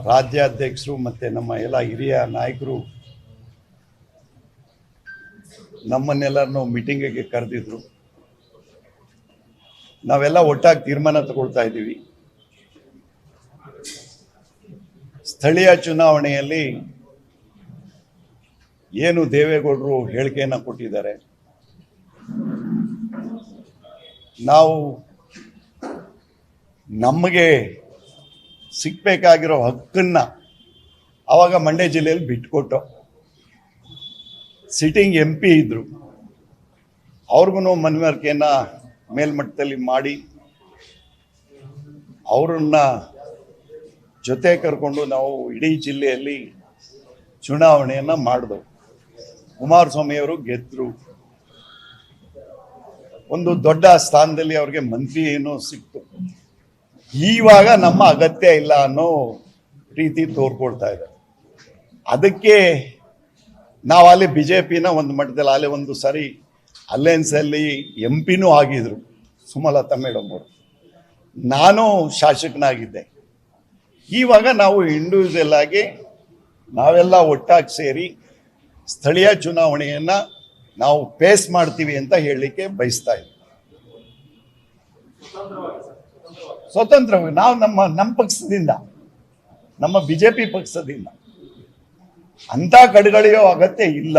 ರಾಜ್ಯಾಧ್ಯಕ್ಷರು ಮತ್ತು ನಮ್ಮ ಎಲ್ಲ ಹಿರಿಯ ನಾಯಕರು ನಮ್ಮನ್ನೆಲ್ಲರನ್ನು ಮೀಟಿಂಗಿಗೆ ಕರೆದಿದ್ರು. ನಾವೆಲ್ಲ ಒಟ್ಟಾಗಿ ತೀರ್ಮಾನ ತಗೊಳ್ತಾ ಇದ್ದೀವಿ. ಸ್ಥಳೀಯ ಚುನಾವಣೆಯಲ್ಲಿ ಏನು ದೇವೇಗೌಡರು ಹೇಳಿಕೆಯನ್ನು ಕೊಟ್ಟಿದ್ದಾರೆ, ನಾವು ನಮಗೆ ಸಿಗಬೇಕಾಗಿರೋ ಹಕ್ಕನ್ನು ಆವಾಗ ಮಂಡ್ಯ ಜಿಲ್ಲೆಯಲ್ಲಿ ಬಿಟ್ಕೊಟ್ಟು, ಸಿಟ್ಟಿಂಗ್ MP ಇದ್ದರು, ಅವ್ರಿಗೂ ಮನವರಿಕೆಯನ್ನು ಮೇಲ್ಮಟ್ಟದಲ್ಲಿ ಮಾಡಿ ಅವರನ್ನ ಜೊತೆ ಕರ್ಕೊಂಡು ನಾವು ಇಡೀ ಜಿಲ್ಲೆಯಲ್ಲಿ ಚುನಾವಣೆಯನ್ನು ಮಾಡಿದೆವು. ಕುಮಾರಸ್ವಾಮಿಯವರು ಗೆದ್ದರು. ಒಂದು ದೊಡ್ಡ ಸ್ಥಾನದಲ್ಲಿ ಅವ್ರಿಗೆ ಮಂತ್ರಿ ಏನೋ ಸಿಕ್ತು. ಇವಾಗ ನಮ್ಮ ಅಗತ್ಯ ಇಲ್ಲ ಅನ್ನೋ ರೀತಿ ತೋರ್ಕೊಳ್ತಾ ಇದ್ದಾರೆ. ಅದಕ್ಕೆ ನಾವು ಅಲ್ಲಿ BJPನ ಒಂದು ಮಟ್ಟದಲ್ಲಿ ಅಲ್ಲೇ ಒಂದು ಸಾರಿ ಅಲಯನ್ಸಲ್ಲಿ MP ಆಗಿದ್ರು ಸುಮಲತಾ ಮೇಡಮ್ ಅವರು. ನಾನು ಶಾಸಕನಾಗಿದ್ದೆ. ಇವಾಗ ನಾವು ಇಂಡಿವಿಜುವಲ್ ಆಗಿ ನಾವೆಲ್ಲ ಒಟ್ಟಾಗಿ ಸೇರಿ ಸ್ಥಳೀಯ ಚುನಾವಣೆಯನ್ನು ನಾವು ಫೇಸ್ ಮಾಡ್ತೀವಿ ಅಂತ ಹೇಳಲಿಕ್ಕೆ ಬಯಸ್ತಾ ಇದ್ದೀವಿ. ಸ್ವತಂತ್ರವಾಗಿ ನಾವು ನಮ್ಮ ಪಕ್ಷದಿಂದ, ನಮ್ಮ BJP ಪಕ್ಷದಿಂದ ಅಂಥ ಕಡೆಗಳೆಯೋ ಅಗತ್ಯ ಇಲ್ಲ.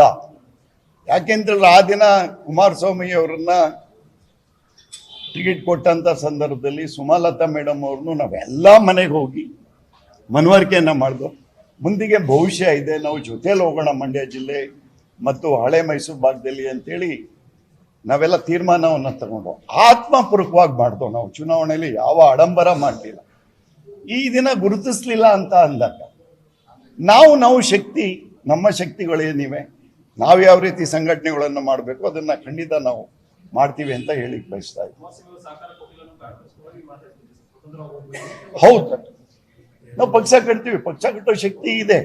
ಯಾಕೆಂತೇಳಿದ್ರೆ ಆ ದಿನ ಕುಮಾರಸ್ವಾಮಿ ಅವರನ್ನ ಟಿಕೆಟ್ ಕೊಟ್ಟಂಥ ಸಂದರ್ಭದಲ್ಲಿ ಸುಮಲತಾ ಮೇಡಮ್ ಅವ್ರನ್ನು ನಾವೆಲ್ಲ ಮನೆಗೆ ಹೋಗಿ ಮನವರಿಕೆಯನ್ನು ಮಾಡಿದ್ವು. ಮುಂದಿಗೆ ಭವಿಷ್ಯ ಇದೆ, ನಾವು ಜೊತೆಯಲ್ಲಿ ಹೋಗೋಣ ಮಂಡ್ಯ ಜಿಲ್ಲೆ ಮತ್ತು ಹಳೆ ಮೈಸೂರು ಭಾಗದಲ್ಲಿ ಅಂತೇಳಿ ನಾವೆಲ್ಲ ತೀರ್ಮಾನವನ್ನು ತಗೊಂಡು ಆತ್ಮಪೂರ್ವಕವಾಗಿ ಮಾಡ್ದೋ. ನಾವು ಚುನಾವಣೆಯಲ್ಲಿ ಯಾವ ಆಡಂಬರ ಮಾಡಲಿಲ್ಲ. ಈ ದಿನ ಗುರುತಿಸ್ಲಿಲ್ಲ ಅಂತ ಅಂದಾಗ ನಾವು ಶಕ್ತಿ, ನಮ್ಮ ಶಕ್ತಿಗಳೇನಿವೆ, ನಾವು ಯಾವ ರೀತಿ ಸಂಘಟನೆಗಳನ್ನು ಮಾಡಬೇಕು ಅದನ್ನು ಖಂಡಿತ ನಾವು ಮಾಡ್ತೀವಿ ಅಂತ ಹೇಳಿಕ್ ಬಯಸ್ತಾ ಇದ್ದೀವಿ. ಹೌದು, ನಾವು ಪಕ್ಷ ಕಟ್ತೀವಿ, ಪಕ್ಷ ಕಟ್ಟೋ ಶಕ್ತಿ ಇದೆ.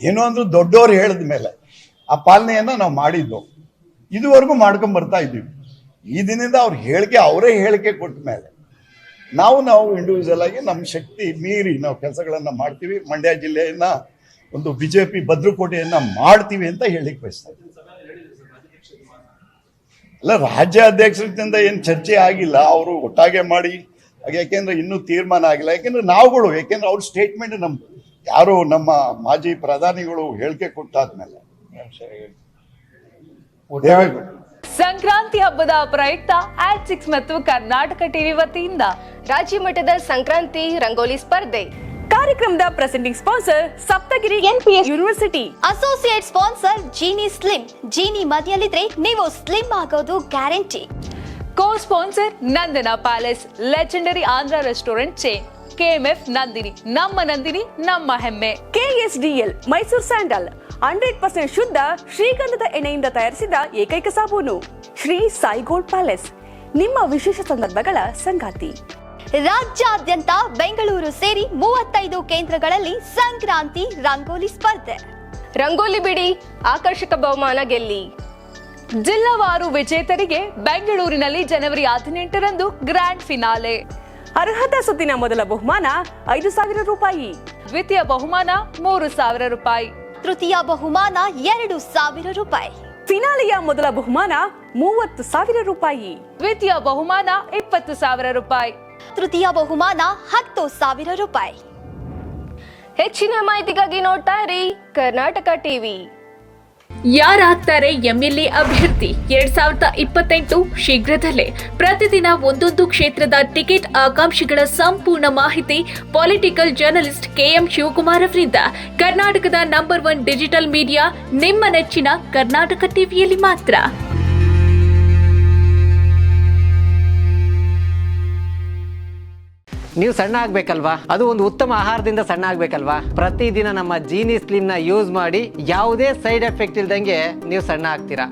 ಏನು ಅಂದ್ರೂ ದೊಡ್ಡವರು ಹೇಳಿದ ಮೇಲೆ ಆ ಪಾಲನೆಯನ್ನು ನಾವು ಮಾಡಿದ್ದು, ಇದುವರೆಗೂ ಮಾಡ್ಕೊಂಡ್ ಬರ್ತಾ ಇದ್ದೀವಿ. ಈ ದಿನದಿಂದ ಅವರೇ ಹೇಳಿಕೆ ಕೊಟ್ಟ ಮೇಲೆ ನಾವು ಇಂಡಿವಿಜುವಲ್ ಆಗಿ ನಮ್ಮ ಶಕ್ತಿ ಮೀರಿ ನಾವು ಕೆಲಸಗಳನ್ನು ಮಾಡ್ತೀವಿ. ಮಂಡ್ಯ ಜಿಲ್ಲೆಯನ್ನ ಒಂದು BJP ಭದ್ರಕೋಟೆಯನ್ನ ಮಾಡ್ತೀವಿ ಅಂತ ಹೇಳಿಕ್ ಬಯಸ್ತಾ ಇದ್ದೀವಿ. ಅಲ್ಲ, ರಾಜ್ಯಾಧ್ಯಕ್ಷರಿಂದ ಏನು ಚರ್ಚೆ ಆಗಿಲ್ಲ, ಅವರು ಒಟ್ಟಾಗೆ ಮಾಡಿ. ಯಾಕೆಂದ್ರೆ ಇನ್ನೂ ತೀರ್ಮಾನ ಆಗಿಲ್ಲ. ಯಾಕೆಂದ್ರೆ ಅವ್ರ ಸ್ಟೇಟ್ಮೆಂಟ್ ನಮ್ಮ ಮಾಜಿ ಪ್ರಧಾನಿಗಳು ಹೇಳಿಕೆ ಕೊಟ್ಟಾದ್ಮೇಲೆ ಸಂಕ್ರಾಂತಿ ಹಬ್ಬದ ಪ್ರಯುಕ್ತ Ad6 ಮತ್ತು ಕರ್ನಾಟಕ ಟಿವಿ ವತಿಯಿಂದ ರಾಜ್ಯ ಮಟ್ಟದ ಸಂಕ್ರಾಂತಿ ರಂಗೋಲಿ ಸ್ಪರ್ಧೆ. ಕಾರ್ಯಕ್ರಮದ presenting sponsor Saptagiri NPS university. Associate sponsor Jeeni slim. Jeeni ಮನೆಯಲ್ಲಿದ್ರೆ ನೀವು ಸ್ಲಿಮ್ ಆಗೋದು guarantee. Co sponsor Nandana palace, legendary Andhra restaurant chain. KMF Nandini, ನಮ್ಮ ಹೆಮ್ಮೆ. KSDL ಮೈಸೂರು ಸ್ಯಾಂಡಲ್ 100% ಶುದ್ಧ ಶ್ರೀಗಂಧದ ಎಣ್ಣೆಯಿಂದ ತಯಾರಿಸಿದ ಏಕೈಕ ಸಾಬೂನು. ಶ್ರೀ ಸಾಯಿ ಗೋಲ್ಡ್ ಪ್ಯಾಲೇಸ್, ನಿಮ್ಮ ವಿಶೇಷ ಸಂದರ್ಭಗಳ ಸಂಗಾತಿ. ರಾಜ್ಯಾದ್ಯಂತ ಬೆಂಗಳೂರು ಸೇರಿ 35 ಕೇಂದ್ರಗಳಲ್ಲಿ ಸಂಕ್ರಾಂತಿ ರಂಗೋಲಿ ಸ್ಪರ್ಧೆ. ರಂಗೋಲಿ ಬಿಡಿ, ಆಕರ್ಷಕ ಬಹುಮಾನ ಗೆಲ್ಲಿ. ಜಿಲ್ಲಾವಾರು ವಿಜೇತರಿಗೆ ಬೆಂಗಳೂರಿನಲ್ಲಿ ಜನವರಿ 18ರಂದು ಗ್ರ್ಯಾಂಡ್ ಫಿನಾಲೆ. ಅರ್ಹತಾ ಸುತ್ತಿನ ಮೊದಲ ಬಹುಮಾನ 5,000 ರೂಪಾಯಿ, ದ್ವಿತೀಯ ಬಹುಮಾನ 3,000 ರೂಪಾಯಿ, ತೃತೀಯ ಬಹುಮಾನ 2,000 ರೂಪಾಯಿ, ಫಿನಾಲೆಯ ಮೊದಲ ಬಹುಮಾನ 30,000 ರೂಪಾಯಿ, ದ್ವಿತೀಯ ಬಹುಮಾನ 20,000 ರೂಪಾಯಿ, ತೃತೀಯ ಬಹುಮಾನ 10,000 ರೂಪಾಯಿ. ಹೆಚ್ಚಿನ ಮಾಹಿತಿಗಾಗಿ ನೋಡ್ತಾ ಇರಿ ಕರ್ನಾಟಕ ಟಿವಿ. ಯಾರಾಗ್ತಾರೆ MLA ಅಭ್ಯರ್ಥಿ 2028 ಶೀಘ್ರದಲ್ಲೇ. ಪ್ರತಿದಿನ ಒಂದೊಂದು ಕ್ಷೇತ್ರದ ಟಿಕೆಟ್ ಆಕಾಂಕ್ಷಿಗಳ ಸಂಪೂರ್ಣ ಮಾಹಿತಿ ಪೊಲಿಟಿಕಲ್ ಜರ್ನಲಿಸ್ಟ್ KM ಶಿವಕುಮಾರ್ ಅವರಿಂದ. ಕರ್ನಾಟಕದ ನಂಬರ್ 1 ಡಿಜಿಟಲ್ ಮೀಡಿಯಾ ನಿಮ್ಮ ನೆಚ್ಚಿನ ಕರ್ನಾಟಕ ಟಿವಿಯಲ್ಲಿ ಮಾತ್ರ. ನೀವು ಸಣ್ಣ ಆಗ್ಬೇಕಲ್ವಾ? ಅದು ಒಂದು ಉತ್ತಮ ಆಹಾರದಿಂದ ಸಣ್ಣ ಆಗ್ಬೇಕಲ್ವಾ? ಪ್ರತಿದಿನ ನಮ್ಮ ಜೀನಿ ಸ್ಲಿಮ್ನ ಯೂಸ್ ಮಾಡಿ ಯಾವುದೇ ಸೈಡ್ ಎಫೆಕ್ಟ್ ಇಲ್ದಂಗೆ ನೀವು ಸಣ್ಣ ಆಗ್ತೀರಾ.